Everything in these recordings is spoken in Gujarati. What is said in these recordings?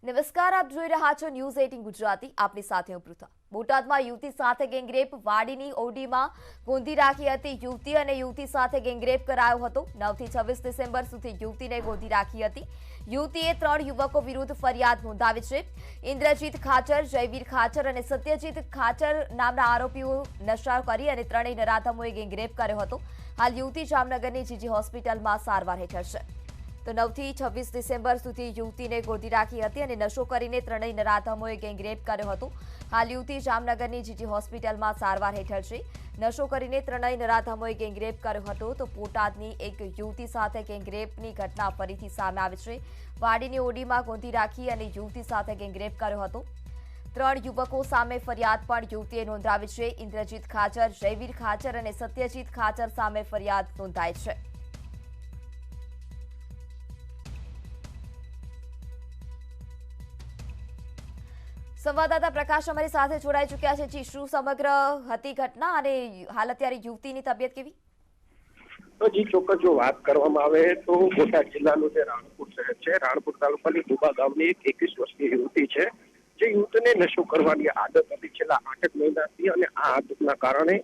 નમસ્કાર, આપ જોઈ રહ્યા છો ન્યૂઝ 18 ગુજરાતી. આપની સાથે હું પૃથા. બોટાદમાં યુવતી સાથે ગેંગરેપ, વાડીની ઓડીમાં ગોંધી રાખી હતી યુવતી અને યુવતી સાથે ગેંગરેપ કરાયો હતો. 9 થી 26 ડિસેમ્બર સુધી યુવતીને ગોંધી રાખી હતી. યુવતીએ 3 યુવકો વિરુદ્ધ ફરિયાદ નોંધાવી છે. ઇન્દ્રજીત ખાચર, જયવીર ખાચર અને સત્યજીત ખાચર નામના આરોપીઓ નશા કરી અને ત્રણેય નરાધમોએ ગેંગરેપ કર્યો હતો. હાલ યુવતી જામનગરની જીજી હોસ્પિટલમાં સારવાર હેઠળ છે. તો 9 થી 26 ડિસેમ્બર સુધી યુવતીને ગોંધી રાખી હતી અને નશો કરીને ત્રણેય નરાધમોએ ગેંગરેપ કર્યો હતો. હાલ યુવતી જામનગરની જીજી હોસ્પિટલમાં સારવાર હેઠળ છે. નશો કરીને ત્રણેય નરાધમોએ ગેંગરેપ કર્યો હતો. તો બોટાદની એક યુવતી સાથે ગેંગરેપની ઘટના ફરીથી સામે આવી છે. વાડીની ઓડીમાં ગોંધી રાખી અને યુવતી સાથે ગેંગરેપ કર્યો હતો. 3 યુવકો સામે ફરિયાદ પણ યુવતીએ નોંધાવી છે. ઇન્દ્રજીત ખાચર, જયવીર ખાચર અને સત્યજીત ખાચર સામે ફરિયાદ નોંધાઈ છે. સંવાદદાતા પ્રકાશ અમારી સાથે જોડાઈ ચૂક્યા છે. જી, શું સમગ્ર હતી ઘટના અને હાલ અત્યારે યુવતીની તબિયત કેવી? તો જી ચોક્કસ જો વાત કરવામાં આવે તો બોટાદ જિલ્લાનું જે રાણપુર શહેર છે, રાણપુર તાલુકાની ડુબા ગામની એક 21 વર્ષની યુવતી છે, જે યુવતીને નશો કરવાની આદત હતી છેલ્લા 8 મહિનાથી, અને આ આદતના કારણે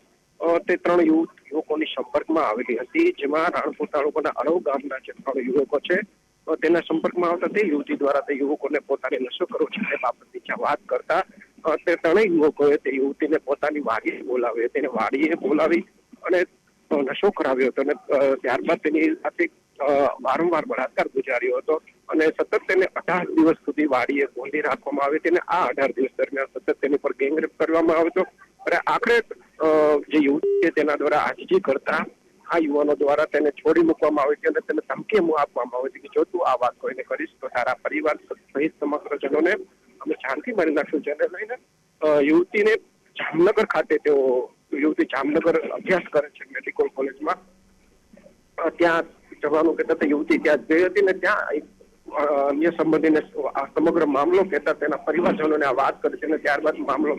તે 3 યુવકોની સંપર્કમાં આવેલી હતી, જેમાં રાણપુર તાલુકાના અરવ ગામના જે 3 યુવકો છે તેના સંપર્કમાં આવતા તે યુવતી દ્વારા તે યુવકોને પોતાને નશો કરવો છે તે બાબતની વાત કરતા તે 3 યુવકોએ તે યુવતીને પોતાની વાડીએ બોલાવી, તેને વાડીએ બોલાવી અને નશો કરાવ્યો હતો અને ત્યારબાદ તેની સાથે વારંવાર બળાત્કાર ગુજાર્યો હતો અને સતત તેને 18 દિવસ સુધી વાડીએ ગોંધી રાખવામાં આવી. તેને આ 18 દિવસ દરમિયાન સતત તેની પર ગેંગરેપ કરવામાં આવ્યો હતો અને આખરે જે યુવતી તેના દ્વારા આજીજી કરતા આ યુવાનો દ્વારા તેને છોડી મૂકવામાં આવી છે અને તેને ધમકી આપવામાં આવી છે કે જો તું આ વાત કોઈને કરીશ તો તારા પરિવાર સહિત સમગ્ર જનોને અમે જાનથી મારી નાખશું. જેને લઈને યુવતીને જામનગર ખાતે યુવતી જામનગર અભ્યાસ કરે છે મેડિકલ કોલેજમાં, ત્યાં જવાનું કહેતા યુવતી ત્યાં ગઈ હતી ને ત્યાં અન્ય સંબંધીને આ સમગ્ર મામલો કહેતા તેના પરિવારજનોને આ વાત કરી છે અને ત્યારબાદ મામલો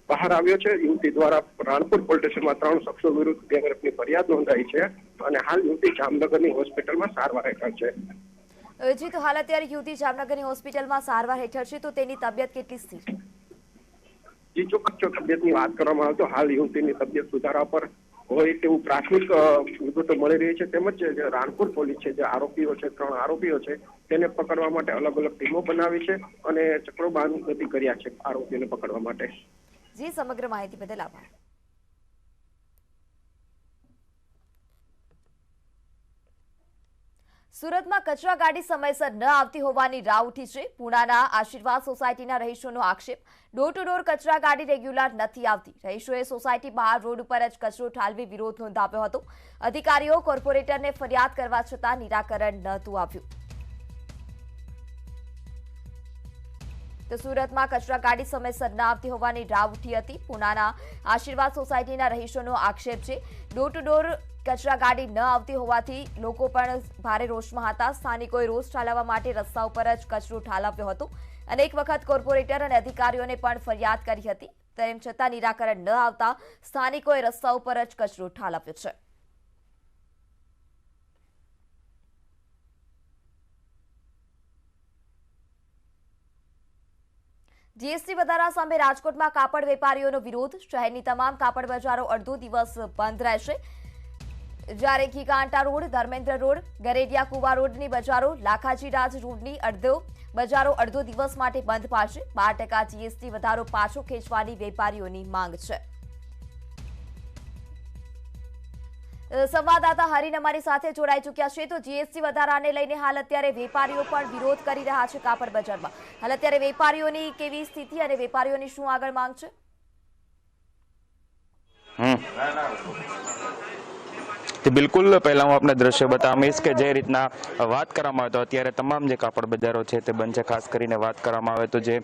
બહાર આવ્યો છે. યુવતી દ્વારા રાણપુર પોલીસ સ્ટેશનમાં 3 શખ્સો વિરુદ્ધ ગેંગરેપની ફરિયાદ નોંધાઈ છે અને હાલ યુવતી જામનગરની હોસ્પિટલમાં સારવાર હેઠળ છે. જી, તો હાલ અત્યારે યુવતી જામનગરની હોસ્પિટલમાં સારવાર હેઠળ છે, તો તેની તબિયત કેટલી સ્થિર? જી ચોક્કસ તબિયતની વાત કરવામાં આવે તો હાલ યુવતીની તબિયત સુધારા પર હોય તેવું પ્રાથમિક વિગતો મળી રહી છે. તેમજ જે રાણપુર પોલીસ છે, જે આરોપીઓ છે, 3 આરોપીઓ છે, તેને પકડવા માટે અલગ અલગ ટીમો બનાવી છે અને ચક્રો ગતિ કર્યા છે આરોપીઓને પકડવા માટે. જી, સમગ્ર માહિતી બદલ આભાર. સુરતમાં કચરા ગાડી સમયસર ન આવતી હોવાની રાવ ઉઠી છે. પુણાના આશીર્વાદ સોસાયટીના રહીશોનો આક્ષેપ, ડોર ટુ ડોર કચરા ગાડી રેગ્યુલર નથી આવતી. રહીશોએ સોસાયટી બહાર રોડ ઉપર જ કચરો ઠાલવી વિરોધ નોંધાવ્યો હતો. અધિકારીઓ કોર્પોરેટરને ફરિયાદ કરવા છતાં નિરાકરણ નહોતું આવ્યું. તો સુરતમાં કચરા ગાડી સમયસર ન આવતી હોવાની રાવ ઉઠી હતી. પુણાના આશીર્વાદ સોસાયટીના રહીશોનો આક્ષેપ છે. ડોર ટુ ડોર કચરા ગાડી ન આવતી હોવાથી લોકો પણ ભારે રોષમાં હતા. સ્થાનિકોએ રોષ ઠાલવવા માટે રસ્તા ઉપર જ કચરો ઠાલવ્યો હતો. અનેક વખત કોર્પોરેટર અને અધિકારીઓને પણ ફરિયાદ કરી હતી, તેમ છતાં નિરાકરણ ન આવતા સ્થાનિકોએ રસ્તા ઉપર જ કચરો ઠાલવ્યો છે. જીએસટી વધારા સામે રાજકોટમાં કાપડ વેપારીઓનો વિરોધ. શહેરની તમામ કાપડ બજારો અડધો દિવસ બંધ રહેશે. જ્યારે ઘીકાંટા રોડ, ધર્મેન્દ્ર રોડ, ગરેડિયા કુવા રોડની બજારો, લાખાજી રાજ રોડની બજારો અડધો દિવસ માટે બંધ પાડશે. 12% જીએસટી વધારો પાછો ખેંચવાની વેપારીઓની માંગ છે. સંવાદદાતા હરીન અમારી સાથે જોડાઈ ચૂક્યા છે. તો જીએસટી વધારાને લઈને હાલ અત્યારે વેપારીઓ પણ વિરોધ કરી રહ્યા છે કાપડ બજારમાં. હાલ અત્યારે વેપારીઓની કેવી સ્થિતિ અને વેપારીઓની શું આગળ માંગ છે? બિલકુલ, પહેલા હું આપને દ્રશ્ય બતાવીશ કે જે રીતના વાત કરવામાં આવે તો અત્યારે તમામ જે કાપડ બજારો છે તે બંધ છે. ખાસ કરીને વાત કરવામાં આવે તો જે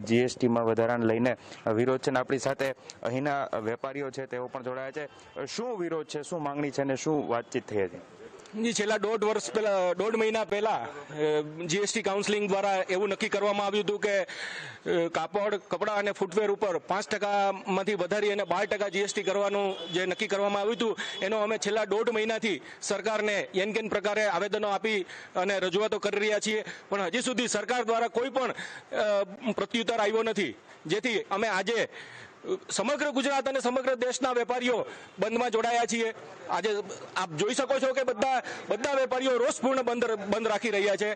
જીએસટીમાં વધારાને લઈને વિરોધ છે. આપણી સાથે અહીંના વેપારીઓ છે તેઓ પણ જોડાયા છે. શું વિરોધ છે, શું માંગણી છે અને શું વાતચીત થઈ હતી? જી છેલ્લા દોઢ મહિના પહેલા જીએસટી કાઉન્સિલિંગ દ્વારા એવું નક્કી કરવામાં આવ્યું હતું કે કાપડ કપડાં અને ફૂટવેર ઉપર 5%માંથી વધારી અને 12% જીએસટી કરવાનું જે નક્કી કરવામાં આવ્યું હતું એનો અમે છેલ્લા દોઢ મહિનાથી સરકારને એન કેન પ્રકારે આવેદનો આપી અને રજૂઆતો કરી રહ્યા છીએ, પણ હજી સુધી સરકાર દ્વારા કોઈ પણ પ્રત્યુત્તર આવ્યો નથી, જેથી અમે આજે સમગ્ર ગુજરાત અને સમગ્ર દેશના વેપારીઓ બંધમાં જોડાયા છીએ. આજે આપ જોઈ શકો છો કે બધા વેપારીઓ રોષપૂર્ણ બંધ રાખી રહ્યા છે.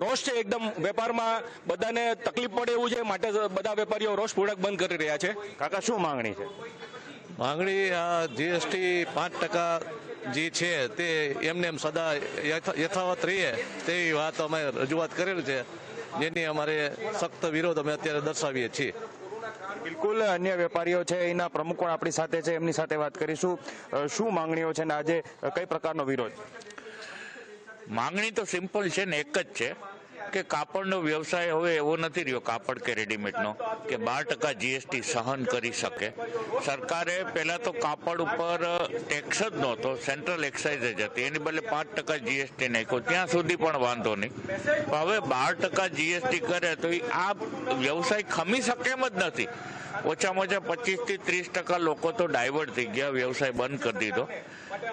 રોષ છે એકદમ, વેપારમાં બધાને તકલીફ પડે એવું છે, માટે બધા વેપારીઓ રોષપૂર્વક બંધ કરી રહ્યા છે. કાકા શું માંગણી છે? માંગણી આ જીએસટી 5% જે છે તે એમને એમ સદા યથાવત રહીએ તેવી વાત અમે રજૂઆત કરેલી છે, જેની અમારે સખ્ત વિરોધ અમે અત્યારે દર્શાવીએ છીએ. બિલકુલ, અન્ય વેપારીઓ છે એના પ્રમુખ પણ આપણી સાથે છે, એમની સાથે વાત કરીશું. શું માંગણીઓ છે ને આજે કઈ પ્રકારનો વિરોધ? માંગણી તો સિમ્પલ છે ને, એક જ છે કે કાપડનો વ્યવસાય હવે એવો નથી રહ્યો, કાપડ કે રેડીમેડનો, કે 12% જીએસટી સહન કરી શકે. સરકારે પહેલા તો કાપડ ઉપર ટેક્સ જ નહોતો, સેન્ટ્રલ એક્સાઇઝ જ હતી, એની બદલે 5% જીએસટી નાખ્યો, ત્યાં સુધી પણ વાંધો નહીં. પણ હવે 12% જીએસટી કરે તો આ વ્યવસાય ખમી શકે એમ જ નથી. ઓછામાં ઓછા 25 થી 30% લોકો તો ડાયવર્ટ થઈ ગયા, વ્યવસાય બંધ કરી દીધો.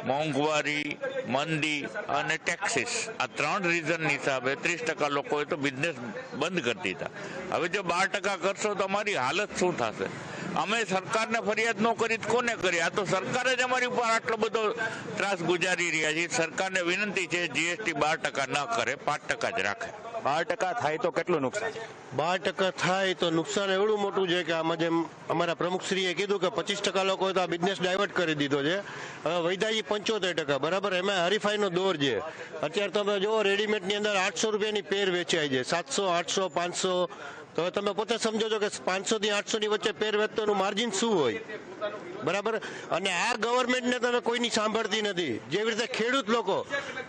મોંઘવારી, મંદી અને ટેક્સીસ, આ 3 રીઝનની હિસાબે 30% લોકોએ તો બિઝનેસ બંધ કરી દીધા. હવે જો 12% કરશો તો અમારી હાલત શું થશે? અમે સરકારને ફરિયાદ ન કરી કોને કરી? આ તો સરકાર જ અમારી ઉપર આટલો બધો ત્રાસ ગુજારી રહ્યા છે. સરકારને વિનંતી છે જીએસટી 12% ન કરે, 5% જ રાખે. 12% થાય તો કેટલું નુકસાન? 12% થાય તો નુકસાન એવડું મોટું છે કે આમાં જેમ અમારા પ્રમુખશ્રીએ કીધું કે 25% લોકોએ તો આ બિઝનેસ ડાયવર્ટ કરી દીધો છે. હવે વૈદાજી 75%, બરાબર, એમાં હરીફાઈનો દોર છે. અત્યારે તમે જુઓ રેડીમેડની અંદર 800 રૂપિયાની પેર વેચાય છે, 700, 800, 500. તો તમે પોતે સમજો છો કે 500 થી 800 ની વચ્ચે પેર વેચતો એનું માર્જિન શું હોય, બરાબર? અને આ ગવર્મેન્ટને તમે કોઈની સાંભળતી નથી. જેવી રીતે ખેડૂત લોકો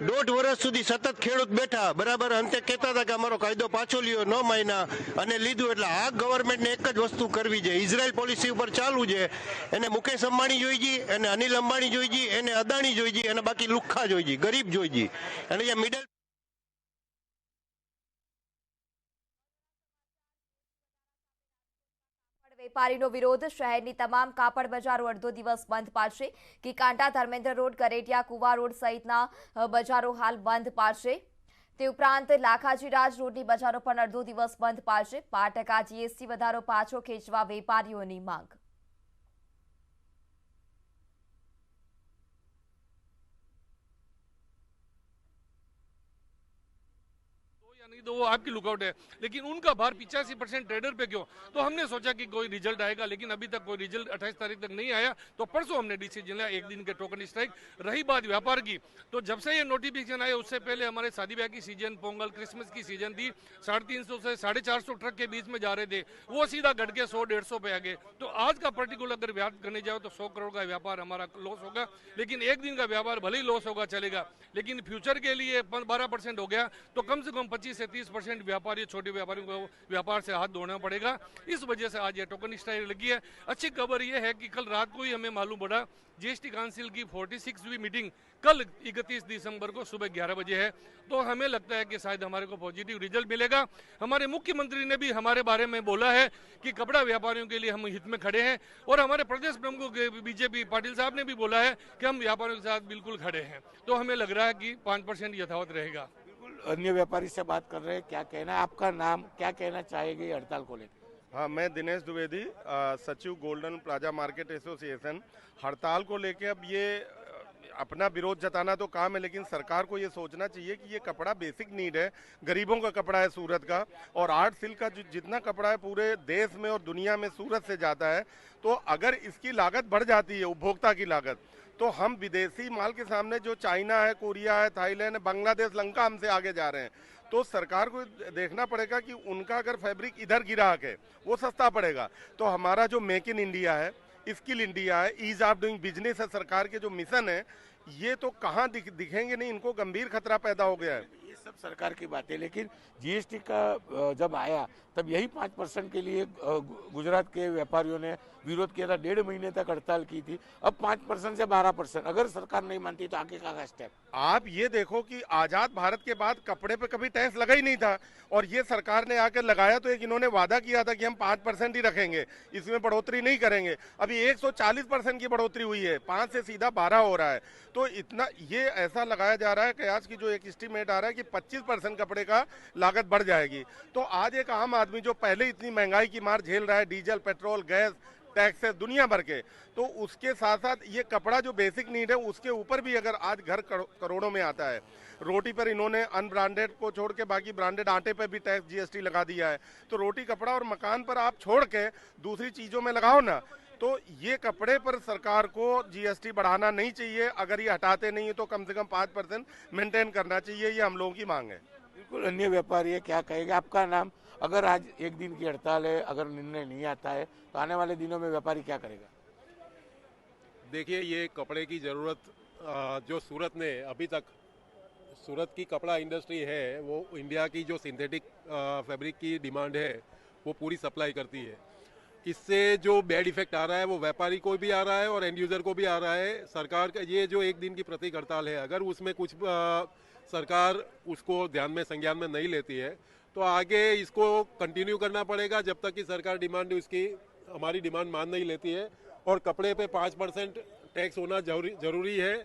1.5 વર્ષ સુધી સતત ખેડૂત બેઠા, બરાબર, અંતે કહેતા હતા કે અમારો કાયદો પાછો લ્યો, ન માન્યા અને લીધું. એટલે આ ગવર્મેન્ટને એક જ વસ્તુ કરવી છે, ઇઝરાયલ પોલિસી ઉપર ચાલુ છે. એને મુકેશ અંબાણી જોઈ છે, એને અનિલ અંબાણી જોઈ છે, એને અદાણી જોઈ છે, અને બાકી લુખ્ખા જોઈ છે, ગરીબ જોઈ છે. અને જે મિડલ વેપારીનો વિરોધ. શહેરની તમામ કાપડ બજારો અડધો દિવસ બંધ પાડશે. કાંટા, ધર્મેન્દ્ર રોડ, કરેટિયા, કુવા રોડ સહિતના બજારો હાલ બંધ પાડશે. તે ઉપરાંત લાખાજી રાજ રોડની બજારો પણ અડધો દિવસ બંધ પાડશે. 5% જીએસટી વધારો પાછો ખેંચવા વેપારીઓની માંગ. नहीं तो वो आपकी लुकआउट है, लेकिन उनका भार 85% ट्रेडर पे क्यों? तो हमने सोचा कि कोई रिजल्ट आएगा, लेकिन अभी तक कोई रिजल्ट 28 तारीख तक नहीं आया. तो परसों हमने डिसीजन लिया, 1 दिन के टोकन स्ट्राइक. रही बात व्यापार की, तो जब से ये नोटिफिकेशन आया उससे पहले हमारे शादी ब्याह की सीजन, पोंगल, क्रिसमस की सीजन थी, 350 से 450 ट्रक के बीच में जा रहे थे, वो सीधा घट के 100-150 पे आ गए. तो आज का पर्टिकुलर अगर व्यापार करने जाओ तो 100 करोड़ का व्यापार हमारा लॉस होगा. लेकिन एक दिन का व्यापार भले ही लॉस होगा चलेगा, लेकिन फ्यूचर के लिए 12% हो गया तो कम से कम 25 से 30% व्यापारी, छोटे व्यापारियों को व्यापार से हाथ धोना पड़ेगा. इस वजह से आज ये टोकन स्ट्राइक लगी है. अच्छी खबर ये है कि कल रात को ही हमें मालूम पड़ा जीएसटी काउंसिल की 46वीं मीटिंग कल 31 दिसंबर को सुबह 11 बजे है. तो हमें लगता है कि शायद हमारे को पॉजिटिव रिजल्ट मिलेगा. हमारे मुख्यमंत्री ने भी हमारे बारे में बोला है कि कपड़ा व्यापारियों के लिए हम हित में खड़े हैं, और हमारे प्रदेश प्रमुख बीजेपी पाटिल साहब ने भी बोला है कि हम व्यापारियों के साथ बिल्कुल खड़े हैं. तो हमें लग रहा है कि 5% यथावत रहेगा. अन्य व्यापारी से बात कर रहे हैं, क्या कहना है? आपका नाम, क्या कहना चाहेंगे हड़ताल को लेकर? हाँ, मैं दिनेश द्विवेदी, सचिव गोल्डन प्लाजा मार्केट एसोसिएशन. हड़ताल को लेके अब ये अपना विरोध जताना तो काम है, लेकिन सरकार को ये सोचना चाहिए कि ये कपड़ा बेसिक नीड है, गरीबों का कपड़ा है सूरत का, और आर्ट सिल्क का जितना कपड़ा है पूरे देश में और दुनिया में सूरत से जाता है. तो अगर इसकी लागत बढ़ जाती है, उपभोक्ता की लागत, तो हम विदेशी माल के सामने जो चाइना है, कोरिया है, थाईलैंड है, बांग्लादेश, लंका हमसे आगे जा रहे हैं. तो सरकार को देखना पड़ेगा कि उनका अगर फैब्रिक इधर गिरा के वो सस्ता पड़ेगा. तो हमारा जो मेक इन इंडिया है, स्किल इंडिया है, ईज ऑफ डूइंग बिजनेस है, सरकार के जो मिशन है, ये तो कहाँ दिखेंगे नहीं. इनको गंभीर खतरा पैदा हो गया है. सब सरकार की बात है, लेकिन जीएसटी का जब आया तब यही 5% के लिए गुजरात के व्यापारियों ने विरोध किया था, 1.5 महीने तक हड़ताल की थी। अब 5% से 12%, अगर सरकार नहीं मानती तो आगे का स्टेप? आप ये देखो कि आजाद भारत के बाद कपड़े पे कभी टैक्स लगा ही नहीं था, और ये सरकार ने आकर लगाया तो एक इन्होंने वादा किया था कि हम 5% ही रखेंगे, इसमें बढ़ोतरी नहीं करेंगे। अभी 140% की बढ़ोतरी हुई है, 5 से सीधा 12 हो रहा है। तो इतना ये ऐसा लगाया जा रहा है कयास की जो एक एस्टीमेट आ रहा है कि 25% कपड़े का लागत बढ़ जाएगी। तो आज एक आम आदमी जो पहले इतनी महंगाई की मार झेल रहा है, डीजल, पेट्रोल, गैस, टैक्सेस दुनिया भर के, तो उसके साथ साथ ये कपड़ा जो बेसिक नीड है उसके ऊपर भी अगर आज घर करोड़ों में आता है। रोटी पर इन्होंने अनब्रांडेड को छोड़ के बाकी ब्रांडेड आटे पर भी टैक्स जीएसटी लगा दिया है। तो रोटी, कपड़ा और मकान पर आप छोड़ के दूसरी चीजों में लगाओ ना। तो ये कपड़े पर सरकार को जीएसटी बढ़ाना नहीं चाहिए, अगर ये हटाते नहीं है तो कम से कम 5% मेंटेन करना चाहिए, ये हम लोगों की मांग है। बिल्कुल, अन्य व्यापारी है, क्या कहेगा? आपका नाम? अगर आज एक दिन की हड़ताल है, अगर निर्णय नहीं आता है तो आने वाले दिनों में व्यापारी क्या करेगा? देखिए, ये कपड़े की ज़रूरत जो सूरत ने अभी तक, सूरत की कपड़ा इंडस्ट्री है वो इंडिया की जो सिंथेटिक फैब्रिक की डिमांड है वो पूरी सप्लाई करती है। इससे जो बैड इफेक्ट आ रहा है वो व्यापारी को भी आ रहा है और एंड यूज़र को भी आ रहा है। सरकार का ये जो एक दिन की प्रतीक हड़ताल है, अगर उसमें कुछ सरकार उसको ध्यान में, संज्ञान में नहीं लेती है तो आगे इसको कंटिन्यू करना पड़ेगा जब तक कि सरकार डिमांड उसकी, हमारी डिमांड मान नहीं लेती है। और कपड़े पे 5% टैक्स होना जरूरी है।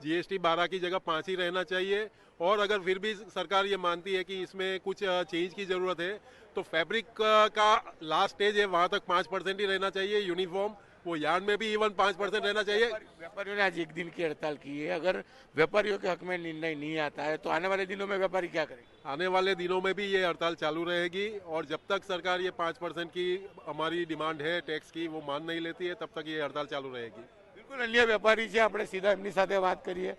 जीएसटी 12 की जगह 5 ही रहना चाहिए। और अगर फिर भी सरकार ये मानती है कि इसमें कुछ चेंज की ज़रूरत है तो फैब्रिक का लास्ट स्टेज है, वहाँ तक 5% ही रहना चाहिए। यूनिफॉर्म, वो यार्न में भी इवन 5% रहना चाहिए। व्यापारियों ने आज एक दिन की हड़ताल की है, अगर व्यापारियों के हक में निर्णय नहीं आता है तो आने वाले दिनों में व्यापारी क्या करेंगे? आने वाले दिनों में भी ये हड़ताल चालू रहेगी और जब तक सरकार ये 5% की हमारी डिमांड है टैक्स की वो मान नहीं लेती है तब तक ये हड़ताल चालू रहेगी। बिल्कुल, अन्य व्यापारी से આપણે सीधा એમની સાથે વાત કરીએ।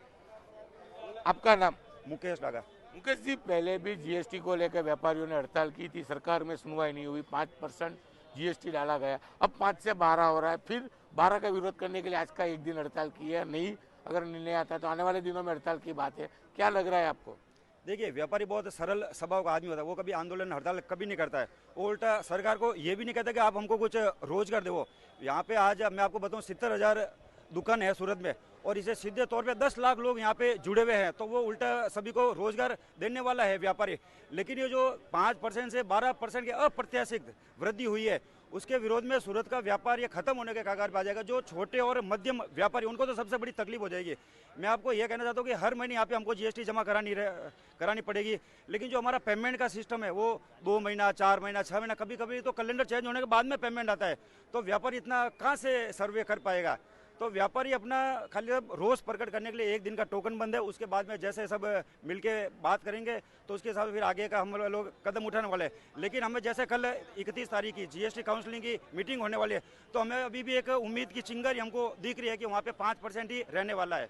आपका नाम? मुकेश डागा। मुकेश जी, पहले भी जीएसटी को लेकर व्यापारियों ने हड़ताल की थी, सरकार में सुनवाई नहीं हुई, 5% जीएसटी डाला गया, अब 5 से 12 हो रहा है, फिर 12 का विरोध करने के लिए आज का एक दिन हड़ताल की है। नहीं अगर निर्णय आता है तो आने वाले दिनों में हड़ताल की बात है, क्या लग रहा है आपको? देखिए, व्यापारी बहुत सरल स्वभाव का आदमी होता है, वो कभी आंदोलन हड़ताल कभी नहीं करता है। वो उल्टा सरकार को ये भी नहीं कहता कि आप हमको कुछ रोजगार दो। यहाँ पे आज मैं आपको बताऊँ 70,000 दुकान है सूरत में और इसे सीधे तौर पे 10 लाख लोग यहाँ पे जुड़े हुए हैं, तो वो उल्टा सभी को रोजगार देने वाला है व्यापारी। लेकिन ये जो 5% से 12% की अप्रत्याशित वृद्धि हुई है उसके विरोध में सूरत का व्यापार ये खत्म होने के कगार पे आ जाएगा। जो छोटे और मध्यम व्यापारी उनको तो सबसे बड़ी तकलीफ हो जाएगी। मैं आपको ये कहना चाहता हूँ कि हर महीने यहाँ पे हमको जीएसटी जमा करानी पड़ेगी, लेकिन जो हमारा पेमेंट का सिस्टम है वो 2 महीना, 4 महीना, 6 महीना, कभी कभी तो कैलेंडर चेंज होने के बाद में पेमेंट आता है, तो व्यापारी इतना कहाँ से सर्वे कर पाएगा। तो व्यापारी अपना खाली रोष प्रकट करने के लिए एक दिन का टोकन बंद है, उसके बाद में जैसे सब मिलके बात करेंगे तो उसके हिसाब से फिर आगे का हम लोग कदम उठाने वाले हैं। लेकिन हमें जैसे कल 31 तारीख की जीएसटी काउंसलिंग की मीटिंग होने वाली है तो हमें अभी भी एक उम्मीद की चिंगारी हमको दिख रही है कि वहाँ पे 5% ही रहने वाला है।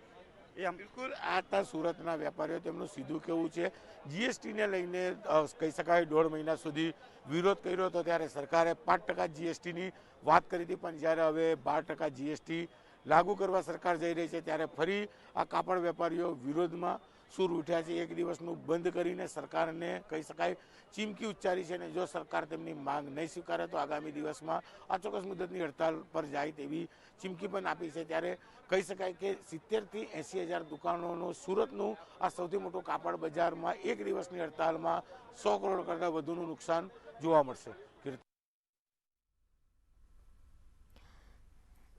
ये हम बिल्कुल आता सूरतना व्यापारीઓ તેમનું સીધું કહેવું છે જીએસટીને લઈને કહી શકાય 1.5 મહિના સુધી વિરોધ કર્યો હતો ત્યારે સરકારે 5% જીએસટીની વાત કરી હતી, પણ જ્યારે હવે 12% જીએસટી લાગુ કરવા સરકાર જઈ રહી છે ત્યારે ફરી આ કાપડ વેપારીઓ વિરોધમાં સૂર ઉઠ્યા છે। એક દિવસનું બંધ કરીને સરકારને કહી શકાય ચીમકી ઉચ્ચારી છે અને જો સરકાર તેમની માંગ નહીં સ્વીકારે તો આગામી દિવસમાં અચોક્કસ મુદતની હડતાલ પર જાય તેવી ચીમકી પણ આપી છે। ત્યારે કહી શકાય કે 70 થી 80 હજાર દુકાનોનું સુરતનું આ સૌથી મોટું કાપડ બજારમાં એક દિવસની હડતાલમાં 100 કરોડ કરતાં વધુનું નુકસાન જોવા મળશે।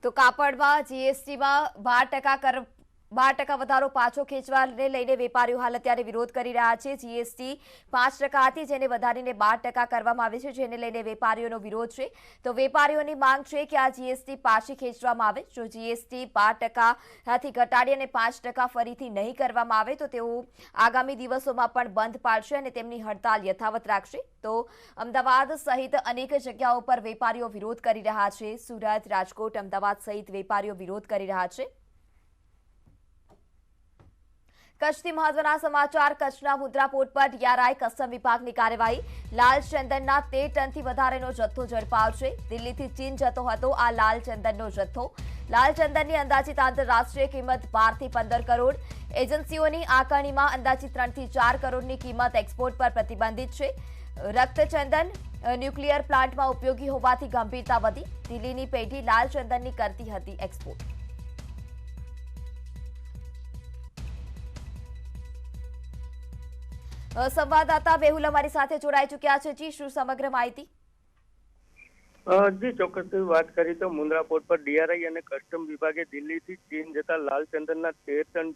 તો કાપડમાં જીએસટીમાં 12% વધારો પાછો ખેંચવાને લઈને વેપારીઓ હાલ અત્યારે વિરોધ કરી રહ્યા છે। જીએસટી 5% હતી જેને વધારીને 12% કરવામાં આવી છે, જેને લઈને વેપારીઓનો વિરોધ છે। તો વેપારીઓની માંગ છે કે આ જીએસટી પાછી ખેંચવામાં આવે। જો જીએસટી 12%થી ઘટાડી અને 5% ફરીથી નહીં કરવામાં આવે તો તેઓ આગામી દિવસોમાં પણ બંધ પાડશે અને તેમની હડતાલ યથાવત રાખશે। તો અમદાવાદ સહિત અનેક જગ્યાઓ પર વેપારીઓ વિરોધ કરી રહ્યા છે। સુરત, રાજકોટ, અમદાવાદ સહિત વેપારીઓ વિરોધ કરી રહ્યા છે। કચ્છથી મહત્વના સમાચાર. કચ્છના મુદ્રા પોર્ટ પર DRI કસ્ટમ વિભાગની કાર્યવાહી. લાલ ચંદનના 13 ટનથી વધારેનો જથ્થો ઝડપાયો છે. દિલ્હીથી ચીન જતો હતો આ લાલ ચંદનનો જથ્થો. લાલ ચંદનની અંદાજિત આંતરરાષ્ટ્રીય કિંમત 12 થી 15 કરોડ. એજન્સીઓની આકારણીમાં અંદાજિત 3 થી 4 કરોડની કિંમત એક્સપોર્ટ પર પ્રતિબંધિત છે. રક્તચંદન ન્યુક્લિયર પ્લાન્ટમાં ઉપયોગી હોવાથી ગંભીરતા વધી. દિલ્હીની પેઢી લાલ ચંદનની કરતી હતી એક્સપોર્ટ. સંવાદદાતા બેહુલ અમારી સાથે જોડાઈ ચુક્યા છે. જી, શું સમગ્ર માહિતી? જી ચોક્કસ વાત કરી તો મુન્દ્રા પોર્ટ પર DRI અને કસ્ટમ વિભાગે દિલ્હીથી ચીન જતા લાલ ચંદનના 13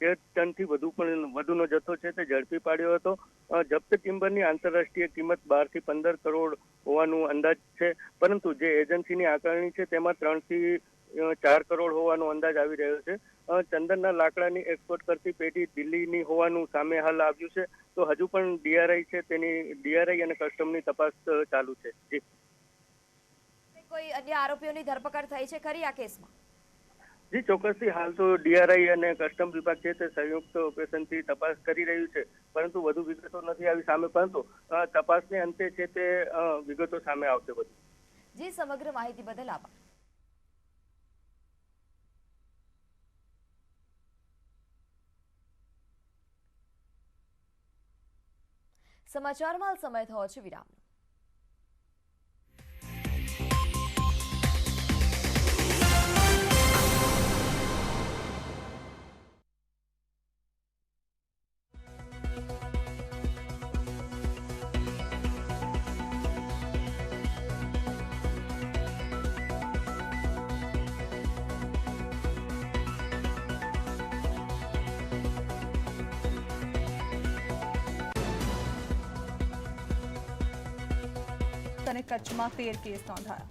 ટનથી વધુનો જથ્થો છે તે ઝડપી પાડ્યો હતો. જપ્ત ટિમ્બરની આંતરરાષ્ટ્રીય કિંમત 12 થી 15 કરોડ હોવાનું અંદાજ છે, પરંતુ જે એજન્સીની આકારણી છે તેમાં 3 થી 4 કરોડ હોવાનો અંદાજ આવી રહ્યો છે. ચંદનના લાકડાની એક્સપોર્ટ કરતી પેઢી દિલ્હીની હોવાનું સામે હાલ આવ્યું છે, તો હજુ પણ DRI છે તેની DRI અને કસ્ટમની તપાસ ચાલુ છે. જી, કોઈ અન્ય આરોપીઓની ધરપકડ થઈ છે ખરી આ કેસમાં? જી ચોક્કસથી હાલ તો DRI અને કસ્ટમ વિભાગ છે તે સંયુક્ત ઓપરેશનથી તપાસ કરી રહ્યું છે, પરંતુ વધુ વિગતો નથી આવી સામે, પરંતુ તપાસને અંતે છે તે વિગતો સામે આવશે બધું. જી, સમગ્ર માહિતી બદલ આભાર. સમાચારમાં સમય થયો છે વિરામનો. અને કચ્છમાં 13 કેસ નોંધાયા.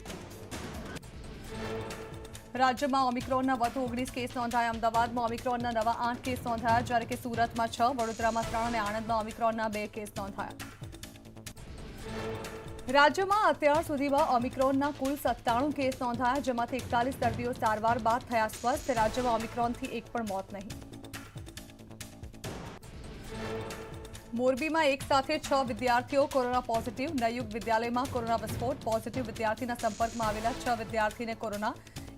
રાજ્યમાં ઓમિક્રોનના વધુ 19 કેસ નોંધાયા. અમદાવાદમાં ઓમિક્રોનના નવા 8 કેસ નોંધાયા, જ્યારે કે સુરતમાં 6, વડોદરામાં 3 અને આણંદમાં ઓમિક્રોનના 2 કેસ નોંધાયા. રાજ્યમાં અત્યાર સુધીમાં ઓમિક્રોનના કુલ 97 કેસ નોંધાયા, જેમાંથી 41 દર્દીઓ સારવાર બાદ થયા સ્વસ્થ. રાજ્યમાં ઓમિક્રોનથી એક પણ મોત નહીં. મોરબીમાં એક સાથે 6 વિદ્યાર્થીઓ કોરોના પોઝિટિવ. નયુગ વિદ્યાલયમાં કોરોના વિસ્ફોટ. પોઝિટિવ વિદ્યાર્થીના સંપર્કમાં આવેલા 6 વિદ્યાર્થીને કોરોના.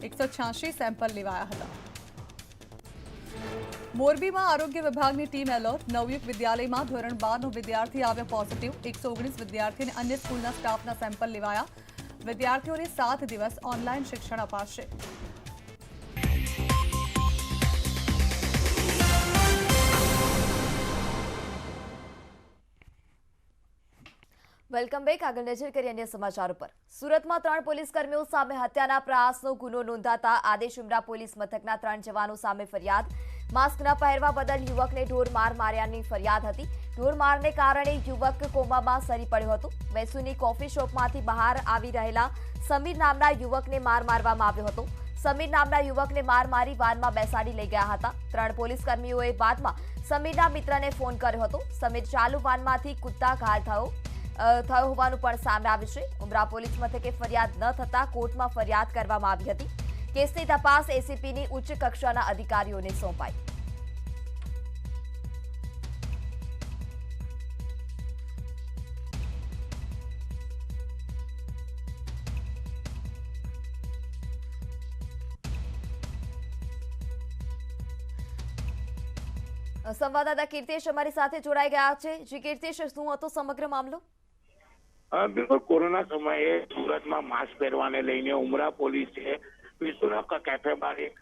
186 સેમ્પલ લેવાયા હતા. મોરબીમાં આરોગ્ય વિભાગની ટીમ એલર્ટ. નવયુગ વિદ્યાલયમાં ધોરણ 12નો વિદ્યાર્થી આવ્યો પોઝિટિવ. 119 વિદ્યાર્થીને અન્ય સ્કૂલના સ્ટાફના સેમ્પલ લેવાયા. વિદ્યાર્થીઓને 7 દિવસ ઓનલાઈન શિક્ષણ અપાશે. Welcome back. આગળ નજર કરીએ અન્ય સમાચારો પર. સુરતમાં 3 પોલીસ કર્મીઓ સામે હત્યાના પ્રયાસનો ગુનો નોંધાતા આદેશ ઉમરા પોલીસ મથકના 3 જવાનો સામે ફરિયાદ. માસ્ક ન પહેરવા બદલ યુવકને ઢોરમાર માર્યાની ફરિયાદ હતી. ઢોરમારને કારણે યુવક કોમામાં સરી પડ્યો હતો. વેસુની કોફી શોપમાંથી બહાર આવી રહેલા સમીર નામના યુવકને માર મારવામાં આવ્યો હતો. સમીર નામના યુવકને માર મારી વાનમાં બેસાડી લઈ ગયા હતા. 3 પોલીસ કર્મીઓએ બાદમાં સમીરના મિત્રને ફોન કર્યો હતો. સમીર ચાલુ વાનમાંથી કૂદતા ઘાયલ થયો હોવાનું પણ સામે આવ્યું છે. ઉમરા પોલીસ મથકે ફરિયાદ ન થતા કોર્ટમાં ફરિયાદ કરવામાં આવી હતી. કેસની તપાસ એસીપીની ઉચ્ચ કક્ષાના અધિકારીઓને સોંપાઈ. સંવાદદાતા કીર્તેશ અમારી સાથે જોડાઈ ગયા છે. જી કીર્તેશ, શું હતો સમગ્ર મામલો? બિલકુલ, કોરોના સમયે સુરતમાં માસ્ક પહેરવાને લઈને ઉમરા પોલીસે વિશ્વના કેફે બાર એક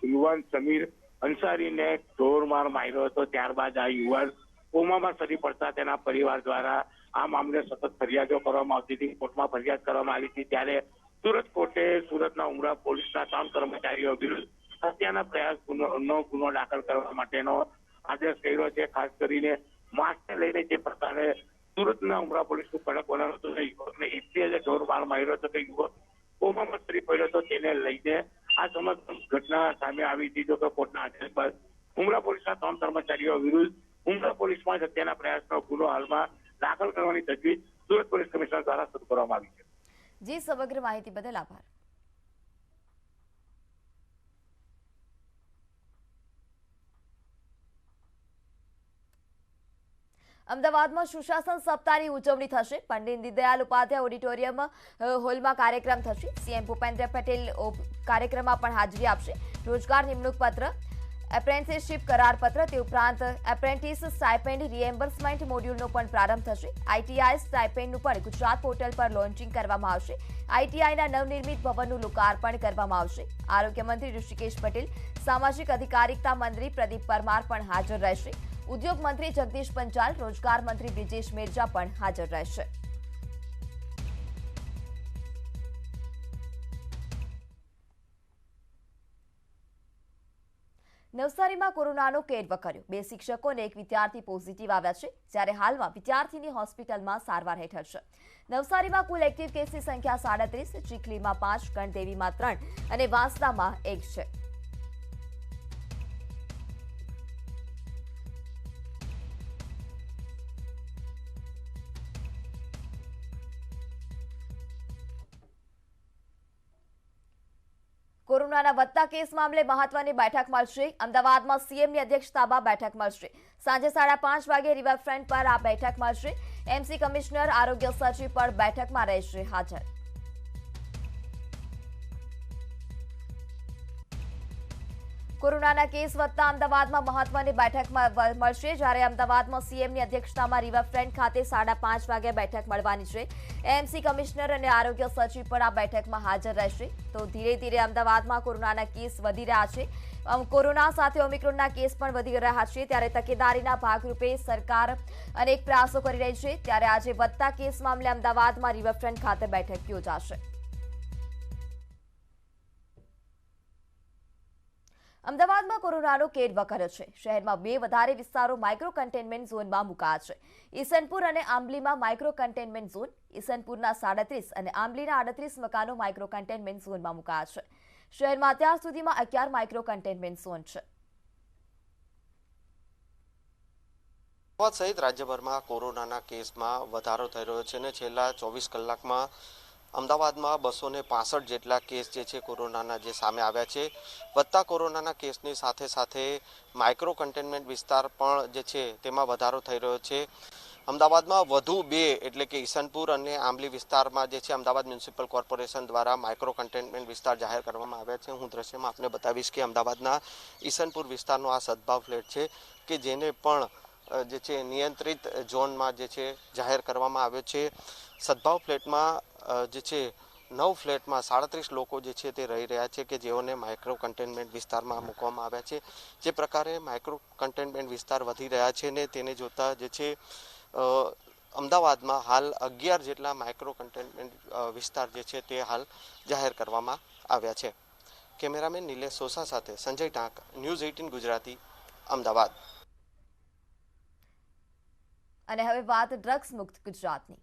યુવાન સમીર અંસારીને ઢોરમાર માર્યો હતો. ત્યારબાદ આ યુવાન કોમામાં સરી પડતા તેના પરિવાર દ્વારા આ મામલે સતત ફરિયાદો કરવામાં આવતી હતી. કોર્ટમાં ફરિયાદ કરવામાં આવી હતી. ત્યારે સુરત કોર્ટે સુરતના ઉમરા પોલીસના 3 કર્મચારીઓ વિરુદ્ધ હત્યાના પ્રયાસનો ગુનો દાખલ કરવા માટેનો આદેશ કર્યો છે. ખાસ કરીને માસ્કને લઈને જે પ્રકારે સુરતના ઉમરા પોલીસનું કડક વલણ હતું, યુવકને એકથી ઢોરમાર માર્યો હતો કે યુવક કોમામાં સરી પડ્યો હતો, તેને લઈને આ સમગ્ર ઘટના સામે આવી હતી. જો કે કોર્ટના આદેશ બાદ ઉમરા પોલીસના 3 કર્મચારીઓ વિરુદ્ધ ઉમરા પોલીસમાં હત્યાના પ્રયાસનો ગુનો હાલમાં દાખલ કરવાની તજવીજ સુરત પોલીસ કમિશનર દ્વારા શરૂ કરવામાં આવી છે. જી, સમગ્ર માહિતી બદલ આભાર. અમદાવાદમાં સુશાસન સપ્તાહની ઉજવણી થશે. પંડિત દીનદયાળ ઉપાધ્યાય ઓડિટોરિયમ હોલમાં કાર્યક્રમ થશે. સીએમ ભૂપેન્દ્ર પટેલ કાર્યક્રમમાં પણ હાજરી આપશે. રોજગાર નિમણૂક પત્ર, એપ્રેન્ટિસશીપ કરારપત્ર, તે ઉપરાંત એપ્રેન્ટિસ સ્ટાઇપેન્ડ રિએમ્બર્સમેન્ટ મોડ્યુલનો પણ પ્રારંભ થશે. આઈટીઆઈ સ્ટાઇપેન્ડનું પણ ગુજરાત પોર્ટલ પર લોન્ચિંગ કરવામાં આવશે. આઈટીઆઈના નવનિર્મિત ભવનનું લોકાર્પણ કરવામાં આવશે. આરોગ્ય મંત્રી ઋષિકેશ પટેલ, સામાજિક અધિકારિતા મંત્રી પ્રદીપ પરમાર પણ હાજર રહેશે. ઉદ્યોગ મંત્રી જગદીશ પંચાલ, રોજગાર મંત્રી બ્રિજેશ મેરજા પણ હાજર રહેશે. નવસારીમાં કોરોનાનો કેર વકર્યો. 2 શિક્ષકો અને 1 વિદ્યાર્થી પોઝિટિવ આવ્યા છે, જ્યારે હાલમાં વિદ્યાર્થીની હોસ્પિટલમાં સારવાર હેઠળ છે. નવસારીમાં કુલ એક્ટિવ કેસની સંખ્યા 37, ચીખલીમાં 5, ગણદેવીમાં 3 અને વાંસદામાં 1 છે. કોરોનાના વધતા કેસ મામલે મહત્વની બેઠક મળશે. અમદાવાદમાં સીએમની અધ્યક્ષતામાં બેઠક મળશે. સાંજે 5:30 વાગે રિવરફ્રન્ટ પર આ બેઠક મળશે. એમસી કમિશનર, આરોગ્ય સચિવ પણ બેઠકમાં રહેશે હાજર. કોરોનાના કેસ વધતા અમદાવાદમાં મહત્વની બેઠક મળશે, જ્યારે અમદાવાદમાં સીએમની અધ્યક્ષતામાં રિવરફ્રન્ટ ખાતે 5:30 વાગે બેઠક મળવાની છે. એમસી કમિશનર અને આરોગ્ય સચિવ પણ આ બેઠકમાં હાજર રહેશે. તો ધીરે ધીરે અમદાવાદમાં કોરોનાના કેસ વધી રહ્યા છે. કોરોના સાથે ઓમિક્રોનના કેસ પણ વધી રહ્યા છે, ત્યારે તકેદારીના ભાગરૂપે સરકાર અનેક પ્રયાસો કરી રહી છે. ત્યારે આજે વધતા કેસ મામલે અમદાવાદમાં રિવરફ્રન્ટ ખાતે બેઠક યોજાશે. અમદાવાદમાં કોરોનાનો કેર વકર્યો છે. શહેરમાં 2 વધારે વિસ્તારો માઇક્રો કન્ટેનમેન્ટ ઝોનમાં મુકાયા છે. ઈસનપુર અને આંબલીમાં માઇક્રો કન્ટેનમેન્ટ ઝોન, ઈસનપુરના 37 અને આંબલીના 38 મકાનો માઇક્રો કન્ટેનમેન્ટ ઝોનમાં મુકાયા છે. શહેરમાં અત્યાર સુધીમાં 11 માઇક્રો કન્ટેનમેન્ટ ઝોન છે. અમદાવાદ સહિત રાજ્યભરમાં કોરોનાના કેસમાં વધારો થઈ રહ્યો છે અને છેલ્લા 24 કલાકમાં અમદાવાદમાં 265 જેટલા કેસ જે છે કોરોનાના જે સામે આવ્યા છે. વધતા કોરોનાના કેસની સાથે સાથે માઇક્રો કન્ટેનમેન્ટ વિસ્તાર પણ જે છે તેમાં વધારો થઈ રહ્યો છે. અમદાવાદમાં વધુ 2 એટલે કે ઈસનપુર અને આંબલી વિસ્તારમાં જે છે અમદાવાદ મ્યુનિસિપલ કોર્પોરેશન દ્વારા માઇક્રો કન્ટેનમેન્ટ વિસ્તાર જાહેર કરવામાં આવ્યા છે. હું દ્રશ્યમાં આપને બતાવીશ કે અમદાવાદના ઈસનપુર વિસ્તારનો આ સદભાવ ફ્લેટ છે કે જેને પણ જે છે નિયંત્રિત ઝોનમાં જે છે જાહેર કરવામાં આવ્યો છે. સદભાવ ફ્લેટમાં જે છે 9 ફ્લેટમાં 37 લોકો જે છે તે રહી રહ્યા છે કે જેઓને માઇક્રો કન્ટેનમેન્ટ વિસ્તારમાં મૂકવામાં આવ્યા છે. જે પ્રકારે માઇક્રો કન્ટેનમેન્ટ વિસ્તાર વધી રહ્યા છે ને તેને જોતા જે છે અમદાવાદમાં હાલ 11 જેટલા માઇક્રો કન્ટેનમેન્ટ વિસ્તાર જે છે તે હાલ જાહેર કરવામાં આવ્યા છે. કેમેરામેન નિલેશ સોસા સાથે સંજય ટાંક, ન્યૂઝ 18 ગુજરાતી, અમદાવાદ. અને હવે વાત ડ્રગ્સ મુક્ત ગુજરાતની.